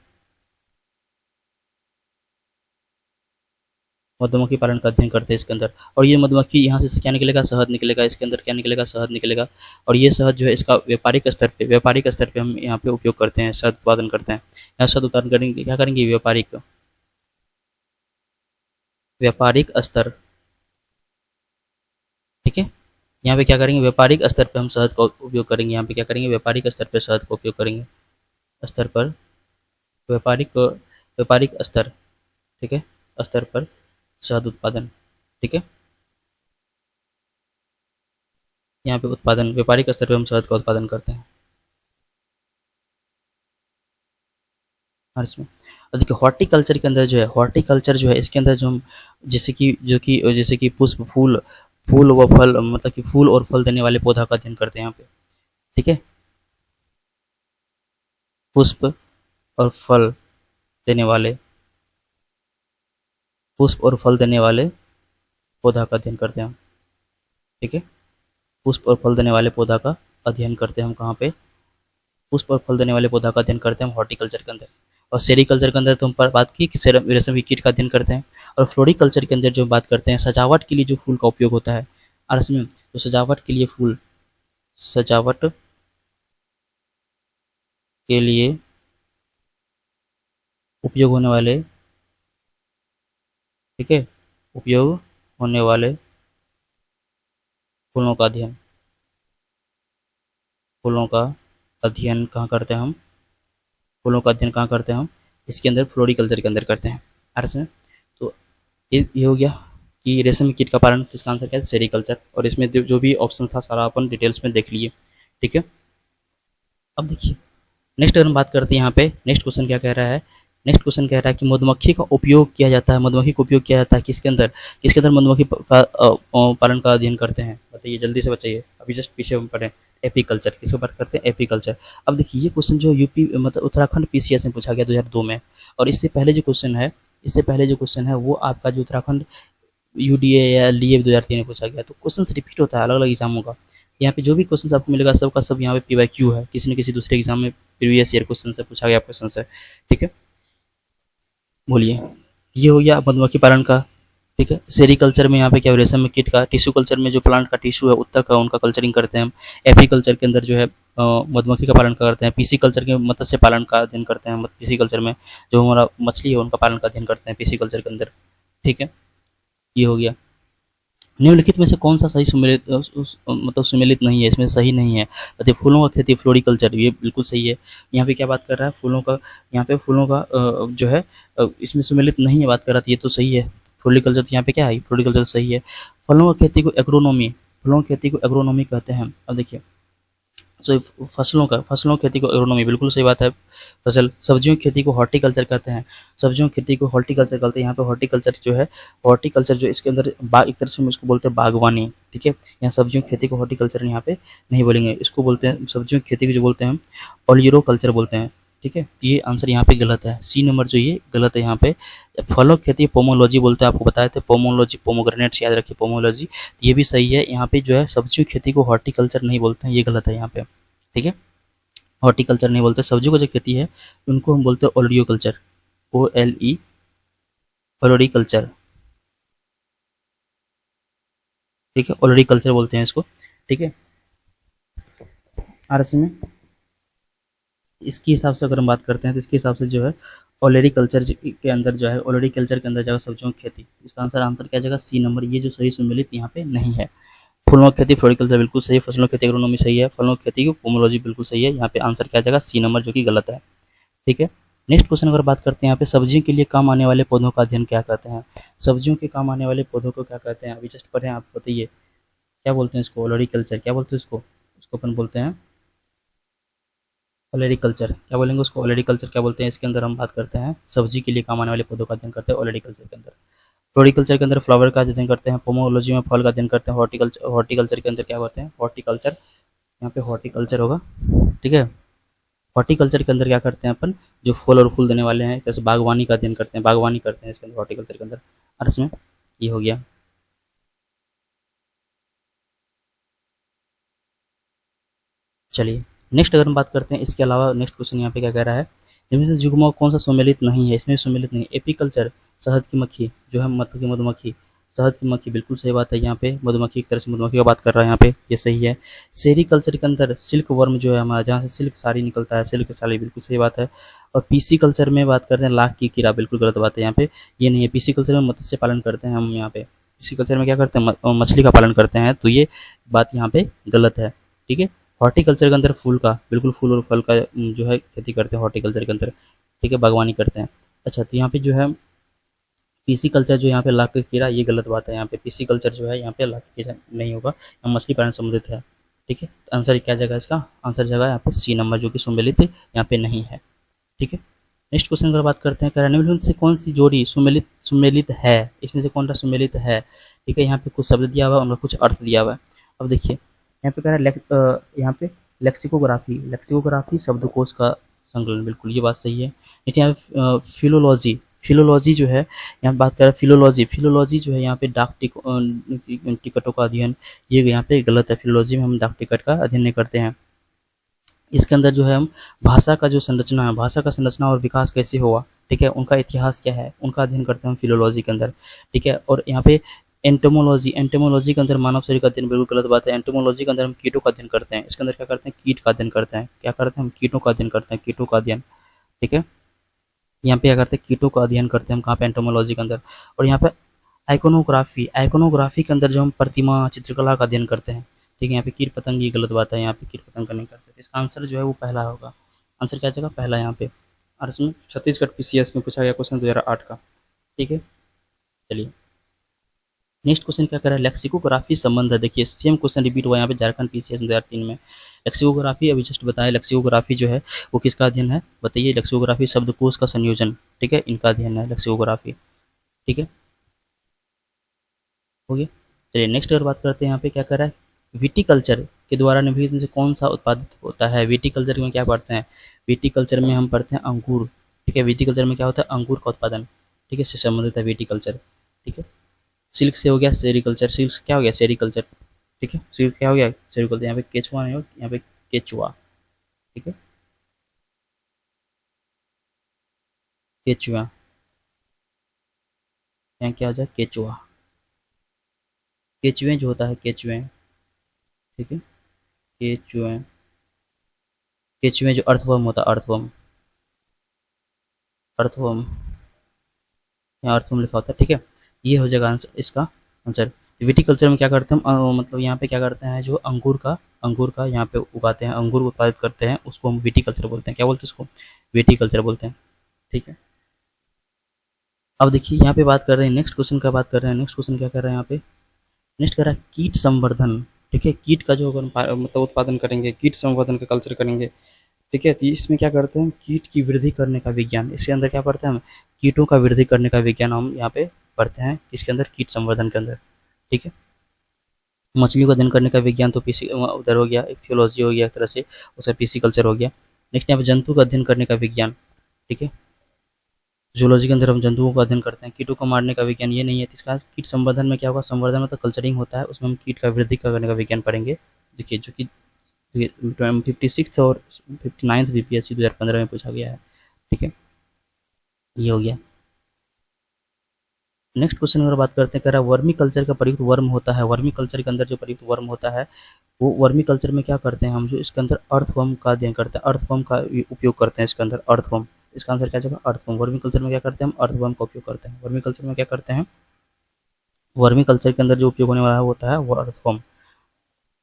मधुमक्खी पालन का अध्ययन करते हैं इसके अंदर। और ये मधुमक्खी यहाँ से क्या निकलेगा, शहद निकलेगा, इसके अंदर क्या निकलेगा, शहद निकलेगा। और ये शहद जो है इसका व्यापारिक स्तर पे, व्यापारिक स्तर पे हम यहाँ पे उपयोग करते हैं, शहद उत्पादन करते हैं। यहाँ शहद उत्पादन करेंगे, क्या करेंगे, व्यापारिक, व्यापारिक स्तर, ठीक है, यहाँ पे क्या करेंगे, व्यापारिक स्तर पे हम शहद का उपयोग करेंगे, यहाँ पे क्या करेंगे, व्यापारिक स्तर पे शहद का उपयोग करेंगे, स्तर पर, व्यापारिक, व्यापारिक स्तर, ठीक है, स्तर पर शहद उत्पादन, ठीक है, यहाँ पे उत्पादन, व्यापारिक स्तर पे हम शहद का उत्पादन करते हैं। और इसमें और देखिए हॉर्टिकल्चर के अंदर जो है, हॉर्टिकल्चर जो है इसके अंदर जो हम जैसे कि जैसे कि पुष्प, फूल, फूल व फल, मतलब कि फूल और फल देने वाले पौधा का अध्ययन करते हैं यहाँ पे, ठीक है, पुष्प और फल देने वाले, पुष्प और फल देने वाले पौधा का अध्ययन करते हैं हम, ठीक है, पुष्प और फल देने वाले पौधा का अध्ययन करते हैं हम कहाँ पे, पुष्प और फल देने वाले पौधा का अध्ययन करते हैं हम हॉर्टिकल्चर के अंदर। और सेरीकल्चर के अंदर तो हम बात की कि रेशम की कीट का अध्ययन करते हैं। और फ्लोरिकल्चर के अंदर जो बात करते हैं, सजावट के लिए जो फूल का उपयोग होता है, और इसमें तो सजावट के लिए फूल, सजावट के लिए उपयोग होने वाले, ठीक है, उपयोग होने वाले फूलों का अध्ययन, फूलों का अध्ययन कहाँ करते हैं हम, फूलों का अध्ययन कहाँ करते हैं हम, इसके अंदर फ्लोरिकल्चर के अंदर करते हैं। आर्स में तो ये हो गया कि रेशम कीट का पालन, इसका आंसर क्या है, सेरीकल्चर। और इसमें जो भी ऑप्शन था सारा अपन डिटेल्स में देख लिए, ठीक है। अब देखिए नेक्स्ट अगर हम बात करते हैं यहाँ पे, नेक्स्ट क्वेश्चन क्या कह रहा है, नेक्स्ट क्वेश्चन कह रहा है कि मधुमक्खी का उपयोग किया जाता है, मधुमक्खी का उपयोग किया जाता है किसके अंदर, किसके अंदर मधुमक्खी का पालन का अध्ययन करते हैं, बताइए जल्दी से बताइए, अभी जस्ट पीछे हम पढ़े एपीकल्चर, किसको बात करते हैं, एपीकल्चर। अब देखिए ये क्वेश्चन जो यूपी मतलब उत्तराखंड पीसीएस में पूछा गया 2002 में, और इससे पहले जो क्वेश्चन है, इससे पहले जो क्वेश्चन है वो आपका जो उत्तराखंड यूडीए या लीए 2003 में पूछा गया। तो क्वेश्चन रिपीट होता है अलग अलग एग्जामों का, यहाँ पे जो भी क्वेश्चन आपको मिलेगा सबका सब यहाँ पे पीवाईक्यू है, किसी न किसी दूसरे एग्जाम में प्रीवियस ईयर क्वेश्चन से पूछा गया क्वेश्चन है, ठीक है। बोलिए, ये हो गया मधुमक्खी पालन का, ठीक है। सेरीकल्चर में यहाँ पे क्या रेशम में कीट का, टिश्यू कल्चर में जो प्लांट का टिश्यू है उत्तक का, उनका कल्चरिंग करते हैं हम। एपीकल्चर के अंदर जो है मधुमक्खी का पालन करते हैं। पीसी कल्चर के मत्स्य पालन का अध्ययन करते हैं, पीसी कल्चर में जो हमारा मछली है उनका पालन का अध्ययन करते हैं पीसी कल्चर के अंदर, ठीक है। ये हो गया। निम्नलिखित में से कौन सा सही सुमेलित मतलब सुमेलित नहीं है, इसमें सही नहीं है, बताइए। फूलों का खेती, फ्लोरिकल्चर, ये बिल्कुल सही है। यहाँ पे क्या बात कर रहा है, फूलों का, यहाँ पे फूलों का जो है इसमें सुमेलित नहीं है बात कर रहा था, ये तो सही है। फ्लोरिकल्चर तो यहाँ पे क्या है, फ्लोरिकल्चर सही है। फलों की खेती को एग्रोनॉमी, फलों की खेती को एग्रोनॉमी कहते हैं। अब देखिए तो फसलों की खेती को एग्रोनॉमी, बिल्कुल सही बात है। फसल, सब्जियों की खेती को हॉर्टिकल्चर कहते हैं, सब्जियों की खेती को हॉर्टिकल्चर कहते हैं। यहाँ पे हॉर्टिकल्चर जो है, हॉर्टिकल्चर जो इसके अंदर बाग, एक तरह से हम इसको बोलते हैं बागवानी, ठीक है। यहाँ सब्जियों की खेती को हॉर्टिकल्चर यहाँ पे नहीं बोलेंगे, इसको बोलते हैं सब्जियों की खेती को जो बोलते हैं हम ओलियरो कल्चर बोलते हैं, ठीक है। ये आंसर यहाँ पे गलत है, सी नंबर जो ये गलत है यहाँ पे। फलों की खेती पोमोलॉजी बोलते हैं, आपको बताए थे पोमोलॉजी, पोमोग्रेनेट्स याद रखिए पोमोलॉजी, ये भी सही है। यहाँ पे जो है सब्जियों की खेती को हॉर्टिकल्चर नहीं बोलते हैं, ये गलत है यहाँ पे, ठीक है। हॉर्टिकल्चर नहीं बोलते, सब्जियों को जो खेती है उनको हम बोलते हैं ओलियोकल्चर, OLE, ओलियोकल्चर, ठीक है, ओलियोकल्चर बोलते हैं इसको, ठीक है। आरसी में इसके हिसाब से अगर हम बात करते हैं तो इसके हिसाब से जो है ओलियोकल्चर के अंदर जो है, ओलियोकल्चर के अंदर जाएगा सब्जियों की खेती, इसका आंसर क्या जाएगा, सी नंबर। ये जो सही सुमेलित यहाँ पे नहीं है, फूलों की खेती फ्लोरिकल्चर बिल्कुल सही है, फसलों की खेती एग्रोनॉमी सही है, फलों की खेती पोमोलॉजी बिल्कुल सही है। यहाँ पे आंसर क्या आ जाएगा, सी नंबर, जो कि गलत है। ठीक है, नेक्स्ट क्वेश्चन अगर बात करते हैं यहाँ पे, सब्जियों के लिए काम आने वाले पौधों का अध्ययन क्या कहते हैं? सब्जियों के काम आने वाले पौधों को क्या कहते हैं? अभी जस्ट पढ़े, आप बताइए क्या बोलते हैं इसको? ओलेरीकल्चर। क्या बोलते हैं इसको? उसको अपन बोलते हैं ओलेरीकल्चर। क्या बोलेंगे उसको? ओलेरीकल्चर क्या बोलते हैं? इसके अंदर हम बात करते हैं सब्जी के लिए काम आने वाले पौधों का अध्ययन करते हैं ओलेरीकल्चर के अंदर। फ्लोरिकल्चर के अंदर फ्लावर का अध्ययन करते हैं, पोमोलॉजी में फल का अध्ययन करते हैं, हॉर्टिकल्चर के अंदर क्या करते हैं? हॉर्टिकल्चर, यहाँ पे हॉर्टिकल्चर होगा। ठीक है, हॉर्टिकल्चर के अंदर क्या करते हैं अपन? जो फल और फूल देने वाले हैं, जैसे बागवानी का अध्ययन करते हैं, बागवानी करते हैं इसके अंदर, हॉर्टिकल्चर के अंदर। और इसमें ये हो गया। चलिए नेक्स्ट अगर हम बात करते हैं, इसके अलावा नेक्स्ट क्वेश्चन यहाँ पे क्या कह रहा है, इनमें से युग्मों कौन सा सम्मिलित नहीं है? इसमें सम्मिलित नहीं, एपीकल्चर, शहद की मक्खी जो है, मतलब की मधुमक्खी, शहद की मक्खी बिल्कुल सही बात है। यहाँ पे मधुमक्खी, एक तरह से मधुमक्खी का बात कर रहा है यहाँ पे, ये सही है। सेरीकल्चर के अंदर सिल्क वर्म जो है हमारा, जहाँ से सिल्क साड़ी निकलता है, सिल्क साड़ी, बिल्कुल सही बात है। और पीसी कल्चर में बात करते हैं लाख की कीड़ा, बिल्कुल गलत बात है यहाँ पे, ये नहीं है। पीसी कल्चर में मत्स्य पालन करते हैं हम यहाँ पे, पीसी कल्चर में क्या करते हैं? मछली का पालन करते हैं, तो ये बात यहाँ पे गलत है। ठीक है, हॉर्टिकल्चर के अंदर फूल का, बिल्कुल फूल और फल का जो है खेती करते हैं हॉर्टिकल्चर के अंदर। ठीक है, बागवानी करते हैं। अच्छा, तो यहाँ पे जो है पीसी कल्चर जो यहाँ पे लाख का कीड़ा, ये गलत बात है। यहाँ पे पीसी कल्चर जो है यहाँ पे लाख का कीड़ा नहीं होगा, यहाँ मछली पालन संबंधित है। ठीक है, तो आंसर क्या जगह इसका? आंसर जगह यहाँ पे सी नंबर, जो कि सम्मिलित यहाँ पे नहीं है। ठीक है, नेक्स्ट क्वेश्चन अगर बात करते हैं, निम्नलिखित से कौन सी जोड़ी सुमेलित है? इसमें से कौन सा सुमेलित है? ठीक है, यहाँ पे कुछ शब्द दिया हुआ है, उनका कुछ अर्थ दिया हुआ है। अब देखिए यहाँ पे कह रहा है यहाँ पे लेक्सिकोग्राफी शब्दकोश का संकलन, बिल्कुल ये बात सही है। देखिए यहाँ पे फिलोलॉजी जो है, यहाँ बात कर रहे हैं फिलोलॉजी जो है यहाँ पे डाक टिकटों का अध्ययन, ये यहाँ पे गलत है। फिलोलॉजी में हम डाक टिकट का अध्ययन नहीं करते हैं। इसके अंदर जो है हम भाषा का जो संरचना है, भाषा का संरचना और विकास कैसे हुआ, ठीक है, उनका इतिहास क्या है, उनका अध्ययन करते हैं हम फिलोलॉजी के अंदर। ठीक है, और यहाँ पे एंटोमोलॉजी के अंदर मानव शरीर का अध्ययन, बिल्कुल गलत बात है। एंटोमोलॉजी के अंदर हम कीटों का अध्ययन करते हैं, इसके अंदर क्या करते हैं? कीट का अध्ययन करते हैं। क्या करते हैं? हम कीटों का अध्ययन करते हैं, कीटों का अध्ययन। ठीक है, यहाँ पे क्या करते हैं? कीटों का अध्ययन करते हैं हम, कहाँ पे? एंटोमोलॉजी के अंदर। और यहाँ पे आइकोनोग्राफी के अंदर जो हम प्रतिमा चित्रकला का अध्ययन करते हैं। ठीक है, यहाँ पे कीट पतंग, ये गलत बात है, यहाँ पे कीट पतंग का नहीं करते। इसका आंसर जो है वो पहला होगा। आंसर क्या जगह? पहला यहाँ पे। और इसमें छत्तीसगढ़ पीसीएस में पूछा गया क्वेश्चन 2008 का। ठीक है, चलिए नेक्स्ट क्वेश्चन क्या कर रहा है? लेक्सिकोग्राफी संबंध है। देखिए सेम क्वेश्चन रिपीट हुआ यहाँ पे झारखंड पीसीएस 2003 में। लेक्सिकोग्राफी अभी जस्ट बताया, लेक्सिकोग्राफी जो है वो किसका अध्ययन है? बताइए। लेक्सिकोग्राफी शब्दकोश का संयोजन, ठीक है, इनका अध्ययन है लेक्सिकोग्राफी। ठीक है, हो गया। चलिए नेक्स्ट अगर बात करते हैं, यहाँ पे क्या कर रहा है? विटीकल्चर के द्वारा निम्नलिखित में से कौन सा उत्पादित होता है? विटीकल्चर में क्या पढ़ते हैं? विटीकल्चर में हम पढ़ते हैं अंगूर। ठीक है, विटीकल्चर में क्या होता है? अंगूर का उत्पादन। ठीक है, इससे संबंधित है विटीकल्चर। ठीक है, सिल्क से हो गया सेरिकल्चर, सिल्क क्या हो गया? सेरिकल्चर। ठीक है, सिल्क क्या हो गया? सेरिकल्चर। यहाँ पे केचुआ नहीं हो, यहाँ पे केचुआ। ठीक है, केचुआ, यहाँ क्या हो जाए? केचुआ। केचुए जो होता है, केचुए। ठीक है, केचुए, केचुए जो अर्थवर्म होता है, अर्थवर्म, अर्थवर्म, यहाँ अर्थवर्म लिखा होता है। ठीक है, ये हो जाएगा आंसर, इसका आंसर। विटीकल्चर में क्या करते हैं हम? मतलब यहाँ पे क्या करते हैं? जो अंगूर का यहाँ पे उगाते हैं, अंगूर उत्पादित करते हैं, उसको हम विटीकल्चर बोलते हैं। क्या बोलते हैं उसको? विटीकल्चर बोलते हैं। ठीक है, अब देखिए यहाँ पे बात कर रहे हैं, नेक्स्ट क्वेश्चन का बात कर रहे हैं। नेक्स्ट क्वेश्चन क्या कर रहे हैं यहाँ पे? नेक्स्ट कर रहा है कीट संवर्धन। ठीक है, कीट का जो मतलब उत्पादन करेंगे, कीट संवर्धन का कल्चर करेंगे। ठीक है, तो इसमें क्या करते हैं? कीट की वृद्धि करने का विज्ञान। इसके अंदर क्या पढ़ते हैं हम? कीटों का वृद्धि करने का विज्ञान हम यहाँ पे पढ़ते हैं, इसके अंदर कीट संवर्धन के अंदर। ठीक है, मछलियों का अध्ययन करने का विज्ञान तो पीसी उधर हो गया, इक्थियोलॉजी हो गया एक तरह से, उसका पीसी कल्चर हो गया। नेक्स्ट यहाँ पे जंतु का अध्ययन करने का विज्ञान। ठीक है, जूलॉजी के अंदर हम जंतुओं का अध्ययन करते हैं, कीटों को मारने का विज्ञान ये नहीं है। इसका कीट संवर्धन में क्या होगा? संवर्धन में तो कल्चरिंग होता है, उसमें हम कीट का वृद्धि करने का विज्ञान पढ़ेंगे। देखिए जो कि 56 और 59 बीपीएससी 2015 में पूछा गया है। ठीक है, ये हो गया। नेक्स्ट क्वेश्चन अगर बात करते हैं, कह रहा है वर्मी कल्चर का प्रयुक्त वर्म होता है। वर्मी कल्चर के अंदर जो प्रयुक्त वर्म होता है, वो वर्मी कल्चर में क्या करते हैं हम? जो इसके अंदर अर्थवर्म का अध्ययन करते हैं, अर्थवर्म का उपयोग करते हैं इसके अंदर, अर्थवर्म। इसका आंसर क्या जगह? अर्थवर्म। वर्मी कल्चर में क्या करते हैं हम? अर्थवर्म का उपयोग करते हैं। वर्मी कल्चर में क्या करते हैं? वर्मी कल्चर के अंदर जो उपयोग होने वाला होता है वो अर्थवर्म।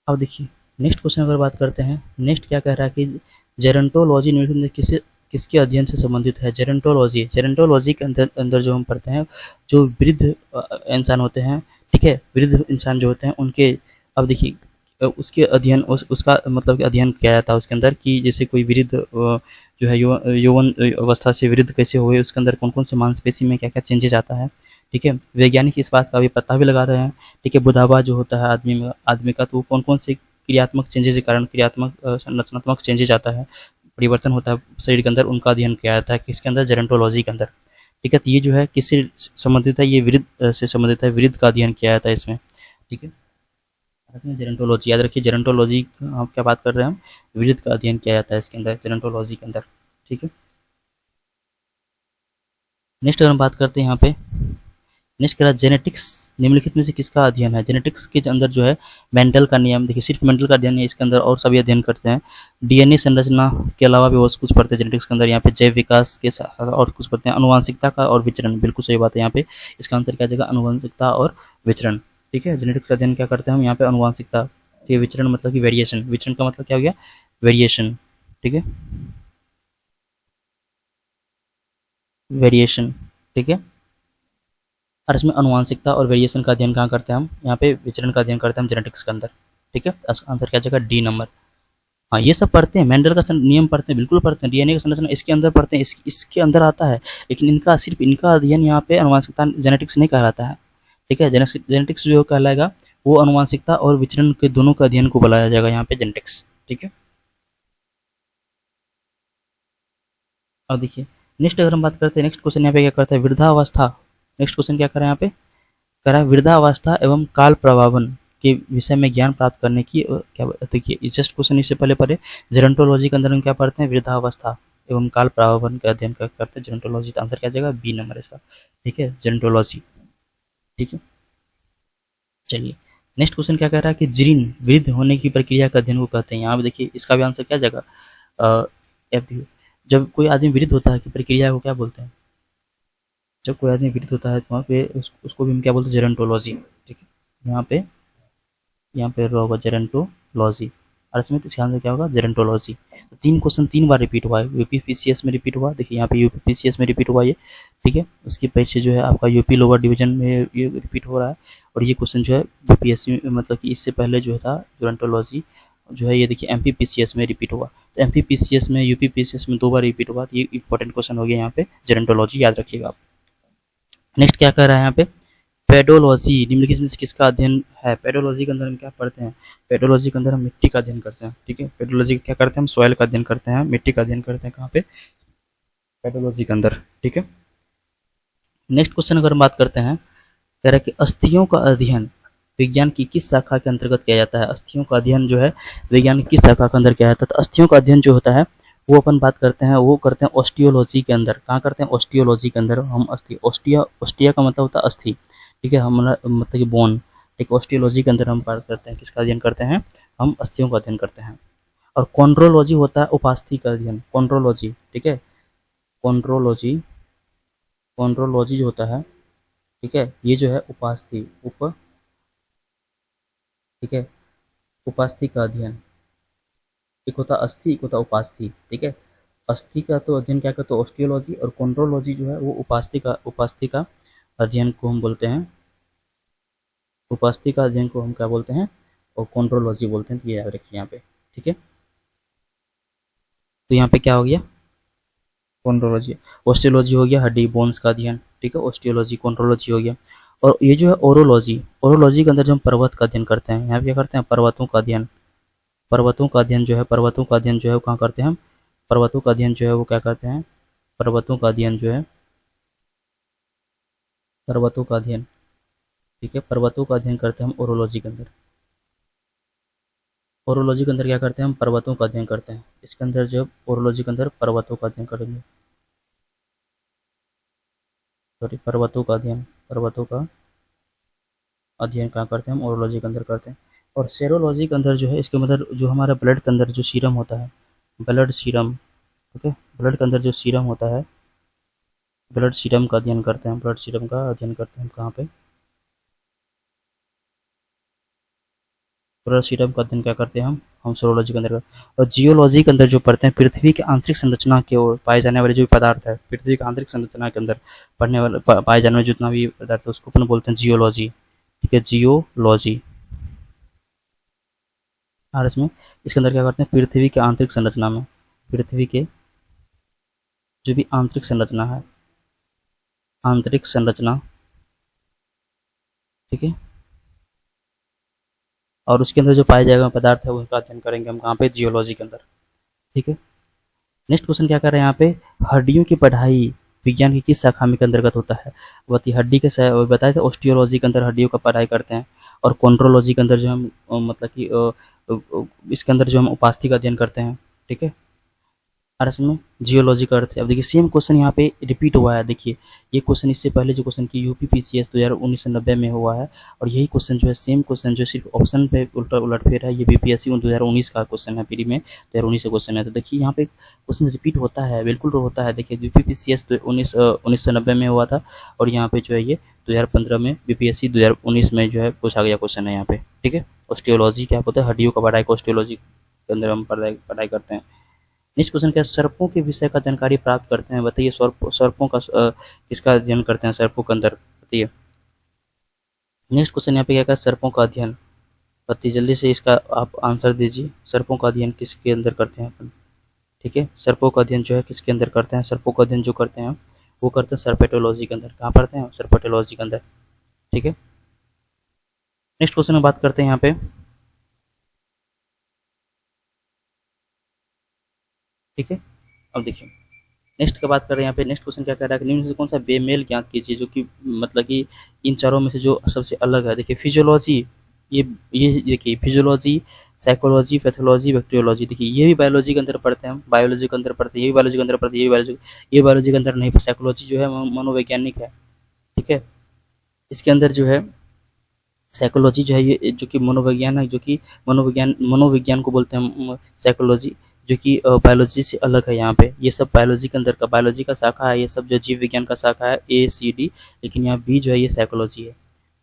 अब देखिए नेक्स्ट क्वेश्चन अगर बात करते हैं, नेक्स्ट क्या कह रहा है कि जेरेंटोलॉजी निम्नलिखित में किसके अध्ययन से संबंधित है। जेरेंटोलॉजी, जेरेंटोलॉजी के अंदर जो हम पढ़ते हैं, जो वृद्ध इंसान होते हैं, ठीक है, वृद्ध इंसान जो होते हैं उनके, अब देखिए उसके अध्ययन उसका मतलब अध्ययन किया जाता है उसके अंदर, कि जैसे कोई वृद्ध जो है यौवन अवस्था से वृद्ध कैसे हुए, उसके अंदर कौन कौन से मांसपेशी में क्या क्या चेंजेस आता है, ठीक है। वैज्ञानिक इस बात का भी पता भी लगा रहे हैं, ठीक है। बुढ़ापा जो होता है आदमी का, तो कौन कौन से क्रियात्मक चेंजेस के कारण क्रियात्मक संरचनात्मक चेंजेस आता है, परिवर्तन होता है शरीर के अंदर, उनका अध्ययन किया जाता है किसके अंदर, जेरेंटोलॉजी के अंदर, ठीक है। तो ये जो है किससे संबंधित है, ये वृद्ध से संबंधित है, वृद्ध का अध्ययन किया जाता है इसमें, ठीक है। जेरेंटोलॉजी याद रखिए, जेरेंटोलॉजी हम क्या बात कर रहे हैं, हम वृद्ध का अध्ययन किया जाता है इसके अंदर, जेरेंटोलॉजी के अंदर, ठीक है। नेक्स्ट अगर हम बात करते हैं यहाँ पे, नेक्स्ट कह रहा है जेनेटिक्स निम्नलिखित में से किसका अध्ययन है। जेनेटिक्स के अंदर जो है मेंडल का नियम, देखिए सिर्फ मेंडल का अध्ययन है इसके अंदर, और सभी अध्ययन करते हैं। डीएनए संरचना के अलावा भी बहुत कुछ पढ़ते हैं जेनेटिक्स के अंदर, यहाँ पे जैव विकास के साथ और कुछ पढ़ते हैं, अनुवांशिकता का और विचरण, बिल्कुल सही बात है। यहाँ पे इसका आंसर क्या जाएगा, अनुवांशिकता और विचरण, ठीक है। जेनेटिक्स का अध्ययन क्या करते हैं हम यहाँ पे, अनुवांशिकता के, विचरण मतलब कि वेरिएशन, विचरण का मतलब क्या हो गया, वेरिएशन, ठीक है, वेरिएशन, ठीक है। और इसमें अनुवांशिकता और वेरिएशन का अध्ययन कहाँ करते हैं हम, यहाँ पे विचरण का अध्ययन करते हैं हम जेनेटिक्स के अंदर, ठीक है। आंसर क्या जाएगा, डी नंबर। हाँ ये सब पढ़ते हैं, मेंडल का नियम पढ़ते हैं, बिल्कुल पढ़ते हैं, डीएनए का संरचना इसके अंदर पढ़ते हैं, इसके अंदर आता है, लेकिन इनका सिर्फ इनका अध्ययन यहाँ पे अनुवांशिकता जेनेटिक्स नहीं कहलाता है, ठीक है। जेनेटिक्स जो कहलाएगा वो अनुवांशिकता और विचरण के दोनों का अध्ययन को बुलाया जाएगा यहाँ पे जेनेटिक्स, ठीक है। अब देखिए नेक्स्ट अगर हम बात करते हैं, नेक्स्ट क्वेश्चन यहाँ पे क्या करता है, वृद्धावस्था। नेक्स्ट क्वेश्चन क्या कर रहा है यहाँ पे, कह रहा है वृद्धावस्था एवं काल प्रभावन के विषय में ज्ञान प्राप्त करने की क्या, देखिए जस्ट क्वेश्चन इससे पहले पढ़े, जेरेंटोलॉजी के अंदर हम क्या पढ़ते हैं, वृद्धावस्था एवं काल प्रभावन का अध्ययन करते हैं जेरेंटोलॉजी। तो आंसर क्या जाएगा, बी नंबर इसका, ठीक है, जेरेंटोलॉजी, ठीक है। चलिए नेक्स्ट क्वेश्चन क्या कह रहा है कि जीर्ण वृद्ध होने की प्रक्रिया का अध्ययन को कहते हैं। यहाँ पे देखिए इसका भी आंसर क्या जाएगा, जब कोई आदमी वृद्ध होता है कि प्रक्रिया को क्या बोलते हैं, जब कोई आदमी वृद्ध होता है तो वहाँ पे उसको भी हम क्या बोलते हैं, जेरेंटोलॉजी, ठीक है। यहाँ पे होगा जेरेंटोलॉजी, और इसमें तो इसका आंसर क्या होगा, जेरेंटोलॉजी। तो 3 क्वेश्चन 3 बार रिपीट हुआ है, यूपी पीसीएस में रिपीट हुआ, देखिए यहाँ पे यूपी पीसीएस में रिपीट हुआ ये, ठीक है। उसके पीछे जो है आपका यूपी लोअर डिवीजन में ये रिपीट हो रहा है, और ये क्वेश्चन जो है बीपीएससी मतलब कि इससे पहले जो था जेरेंटोलॉजी जो है, ये देखिए एमपी पीसीएस में रिपीट हुआ। तो एमपी पीसीएस में, यूपी पीसीएस में 2 बार रिपीट हुआ, तो ये इंपॉर्टेंट क्वेश्चन हो गया यहाँ पे, जेरेंटोलॉजी याद रखिएगा आप। नेक्स्ट क्या कर रहा है यहाँ पे, पेडोलॉजी निम्नलिखित में से किसका अध्ययन है। पेडोलॉजी के अंदर हम क्या पढ़ते हैं, पेडोलॉजी के अंदर हम मिट्टी का अध्ययन करते हैं, ठीक है। पेडोलॉजी क्या करते हैं हम, सॉइल का अध्ययन करते हैं, मिट्टी का अध्ययन करते हैं, कहाँ पे, पेडोलॉजी के अंदर, ठीक है। नेक्स्ट क्वेश्चन अगर हम बात करते हैं, कह रहा है कि अस्थियों का अध्ययन विज्ञान की किस शाखा के अंतर्गत किया जाता है। अस्थियों का अध्ययन जो है विज्ञान की किस शाखा के अंदर किया जाता है। तो अस्थियों का अध्ययन जो होता है वो अपन बात करते हैं, वो करते हैं ऑस्टियोलॉजी के अंदर। कहाँ करते हैं, ऑस्टियोलॉजी के अंदर हम अस्थि, ऑस्टिया का मतलब होता है अस्थि, ठीक है, हमारा मतलब कि बोन, ठीक। ऑस्टियोलॉजी के अंदर हम बात करते हैं, किसका अध्ययन करते हैं, हम अस्थियों का अध्ययन करते हैं। और कॉन्ड्रोलॉजी होता है उपास्थि का अध्ययन, कॉन्ड्रोलॉजी, ठीक है, कॉन्ड्रोलॉजी, कॉन्ड्रोलॉजी जो होता है, ठीक है, ये जो है उपास्थि ठीक है, उपास्थि का अध्ययन, एक होता अस्थि, एक होता उपास्थि, ठीक है। अस्थि का तो अध्ययन क्या करते हैं, ऑस्टियोलॉजी, और कॉन्ड्रोलॉजी जो है वो उपास्थि का अध्ययन को हम बोलते हैं, उपास्थि का अध्ययन को हम क्या बोलते हैं, और कॉन्ड्रोलॉजी बोलते हैं। तो ये याद रखिए यहाँ पे, ठीक है। तो यहाँ पे क्या हो गया, कॉन्ड्रोलॉजी, ऑस्टियोलॉजी हो गया हड्डी बोन्स का अध्ययन, ठीक है, ऑस्टियोलॉजी, कॉन्ड्रोलॉजी हो गया। और ये जो है ओरोलॉजी, ओरोलॉजी के अंदर जो हम पर्वत का अध्ययन करते हैं, यहाँ पे क्या करते हैं, पर्वतों का अध्ययन, पर्वतों का अध्ययन जो है, पर्वतों का अध्ययन जो है वो कहाँ करते हैं हम, पर्वतों का अध्ययन जो है वो क्या करते हैं, पर्वतों का अध्ययन जो है, पर्वतों का अध्ययन, ठीक है, पर्वतों का अध्ययन करते हैं हम ओरोलॉजी के अंदर। ओरोलॉजी के अंदर क्या करते हैं हम, पर्वतों का अध्ययन करते हैं। इसके अंदर जो ओरोलॉजी के अंदर पर्वतों का अध्ययन करेंगे, सॉरी, पर्वतों का अध्ययन, पर्वतों का अध्ययन कहाँ करते हैं हम, ओरोलॉजी के अंदर करते हैं। और सेरोलॉजी के अंदर जो है, इसके मतलब जो हमारा ब्लड के अंदर जो सीरम होता है, ब्लड सीरम, ओके, ब्लड के अंदर जो सीरम होता है, ब्लड सीरम का अध्ययन करते हैं, ब्लड सीरम का अध्ययन करते हैं कहाँ पे, सोलर सिस्टम का अध्ययन क्या करते हैं हम सोलॉजी के अंदर। और जियोलॉजी के अंदर जो पढ़ते हैं पृथ्वी के आंतरिक संरचना के ओर पाए जाने वाले जो पदार्थ है, पृथ्वी के आंतरिक संरचना के अंदर पढ़ने वाले पाए जाने वाले जितना भी पदार्थ है उसको अपन बोलते हैं जियोलॉजी। ठीक है, जियोलॉजी। और इसमें इसके अंदर क्या करते हैं, पृथ्वी के आंतरिक संरचना में, पृथ्वी के जो भी आंतरिक संरचना है, आंतरिक संरचना, ठीक है, और उसके अंदर जो पाए जाएगा पदार्थ है उसका अध्ययन करेंगे हम कहाँ पे, जियोलॉजी के अंदर। ठीक है, नेक्स्ट क्वेश्चन क्या कर रहे हैं यहाँ पे, हड्डियों की पढ़ाई विज्ञान की किस शाखा में के अंतर्गत होता है। बताइए, हड्डी के बताए थे ऑस्टियोलॉजी के अंदर हड्डियों का पढ़ाई करते हैं, और कॉन्ड्रोलॉजी के अंदर जो हम मतलब कि इसके अंदर जो हम उपास्थि का अध्ययन करते हैं। ठीक है, और इसमें जियोलॉजी का अर्थ है। अब देखिए सेम क्वेश्चन यहाँ पे रिपीट हुआ है। देखिए ये क्वेश्चन इससे पहले जो क्वेश्चन की यूपीपीसीएस 1990 में हुआ है, और यही क्वेश्चन जो है सेम क्वेश्चन जो सिर्फ ऑप्शन पे उलटफेर है, ये बीपीएससी 2019 का क्वेश्चन है, प्री में 2019 का क्वेश्चन है। तो देखिए यहाँ पे क्वेश्चन रिपीट होता है, बिल्कुल होता है। देखिए यूपीपीसीएस 1990 में हुआ था, और यहाँ पे जो है ये 2015 में बीपीएससी 2019 में जो है पूछा गया क्वेश्चन है यहाँ पे। ठीक है, ऑस्टियोलॉजी क्या होता है, हड्डियों का पढ़ाई को ऑस्टियोलॉजी के अंदर हम पढ़ाई करते हैं। नेक्स्ट क्वेश्चन क्या है, सर्पों के विषय का जानकारी प्राप्त करते हैं। बताइए सर्पों का किसका अध्ययन करते हैं सर्पों के अंदर, बताइए। नेक्स्ट क्वेश्चन यहाँ पे क्या है, सर्पों का अध्ययन। बताइए जल्दी से इसका आप आंसर दीजिए। सर्पों का अध्ययन किसके अंदर करते हैं अपन। ठीक है, सर्पों का अध्ययन जो है किसके अंदर करते हैं, सर्पों का अध्ययन जो करते हैं वो करते हैं सर्पेटोलॉजी के अंदर। कहाँ पढ़ते हैं, सर्पेटोलॉजी के अंदर। ठीक है, नेक्स्ट क्वेश्चन में बात करते हैं यहाँ पे। ठीक है, अब देखिए नेक्स्ट का बात कर रहे हैं यहाँ पे। नेक्स्ट क्वेश्चन क्या कर रहा है कि निम्न में से कौन सा बेमेल ज्ञात कीजिए, जो कि मतलब कि इन चारों में से जो सबसे अलग है। देखिए फिजियोलॉजी, ये देखिए फिजियोलॉजी, साइकोलॉजी, पैथोलॉजी, बैक्टीरियोलॉजी। देखिए ये भी बायोलॉजी के अंदर पढ़ते हैं, बायोलॉजी के अंदर पढ़ते हैं, ये भी बायोलॉजी के अंदर पढ़ते हैं, ये बायोलॉजी के अंदर नहीं। साइकोलॉजी जो है मनोवैज्ञानिक है। ठीक है, इसके अंदर जो है साइकोलॉजी जो है ये जो कि मनोविज्ञान है, जो कि मनोविज्ञान को बोलते हैं साइकोलॉजी, जो कि बायोलॉजी से अलग है। यहाँ पे ये सब बायोलॉजी के अंदर का, बायोलॉजी का शाखा है, ये सब जो जीव विज्ञान का शाखा है ACD, लेकिन यहाँ बी जो है ये साइकोलॉजी है।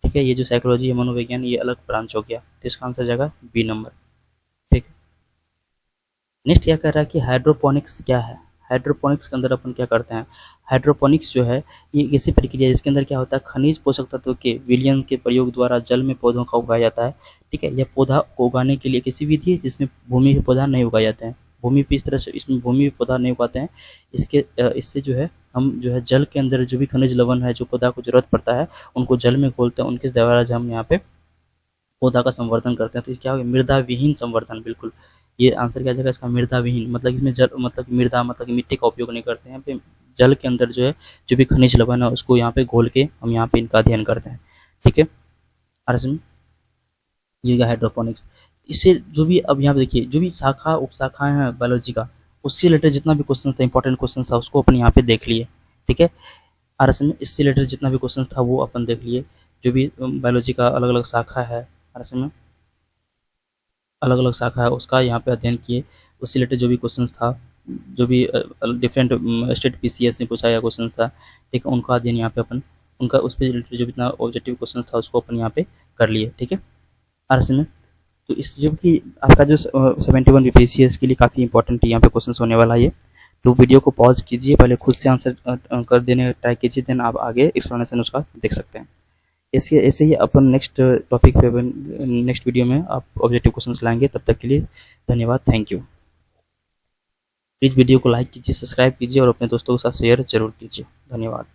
ठीक है, ये जो साइकोलॉजी है मनोविज्ञान, ये अलग ब्रांच हो गया, तो इसका आंसर जाएगा बी नंबर। ठीक है, नेक्स्ट क्या कर रहा है कि हाइड्रोपोनिक्स क्या है। हाइड्रोपोनिक्स के अंदर अपन क्या करते हैं, हाइड्रोपोनिक्स जो है ये ऐसी प्रक्रिया है जिसके अंदर क्या होता है, खनिज पोषक तत्व के विलयन के प्रयोग द्वारा जल में पौधों का उगाया जाता है। ठीक है, यह पौधा को उगाने के लिए किसी विधि है जिसमें भूमि में पौधा नहीं उगाए जाते हैं। भूमि पे इस तरह से इसमें भूमि में पौधा नहीं उगाते हैं। इससे जो है हम जो है जल के अंदर जो भी खनिज लवण है जो पौधा को जरूरत पड़ता है उनको जल में घोलते हैं, उनके द्वारा जो हम यहाँ पे पौधा का संवर्धन करते हैं। तो क्या होगा, मृदा विहीन संवर्धन। बिल्कुल ये आंसर क्या जाएगा इसका, मृदा विहीन। मतलब इसमें जल मतलब मृदा मतलब मिट्टी का उपयोग नहीं करते हैं, यहाँ पे जल के अंदर जो है जो भी खनिज लवण है उसको यहाँ पे घोल के हम यहाँ पे इनका अध्ययन करते हैं। ठीक है, और इसमें ये हाइड्रोपोनिक्स, इससे जो भी अब यहाँ पे देखिए जो भी शाखा उपशाखाएं हैं बायोलॉजी का, उससे रिलेटेड जितना भी क्वेश्चन था, इंपॉर्टेंट क्वेश्चन था, उसको अपन यहाँ पे देख लिए। ठीक है, और इसमें इससे रिलेटेड जितना भी क्वेश्चन था वो अपन देख लिए, जो भी बायोलॉजी का अलग अलग शाखा है, और इसमें अलग अलग शाखा है उसका यहाँ पे अध्ययन किए। उससे रिलेटेड जो भी क्वेश्चन था, जो भी डिफरेंट स्टेट PCS में पूछा गया क्वेश्चन था, ठीक है, उनका अध्ययन यहाँ पे अपन उनका उस पर रिलेटेड जो भी इतना ऑब्जेक्टिव क्वेश्चन था उसको अपन यहाँ पे कर लिए। ठीक है, आरस में तो इस जो कि आपका जो 71 PCS के लिए काफ़ी इंपॉर्टेंट यहाँ पे क्वेश्चन होने वाला है। तो वीडियो को पॉज कीजिए, पहले खुद से आंसर कर देने ट्राई कीजिए, देन आप आगे एक्सप्लेनेशन उसका देख सकते हैं। इसके ऐसे ही अपन नेक्स्ट टॉपिक पे नेक्स्ट वीडियो में आप ऑब्जेक्टिव क्वेश्चंस लाएंगे। तब तक के लिए धन्यवाद, थैंक यू। प्लीज़ वीडियो को लाइक कीजिए, सब्सक्राइब कीजिए और अपने दोस्तों के साथ शेयर जरूर कीजिए। धन्यवाद।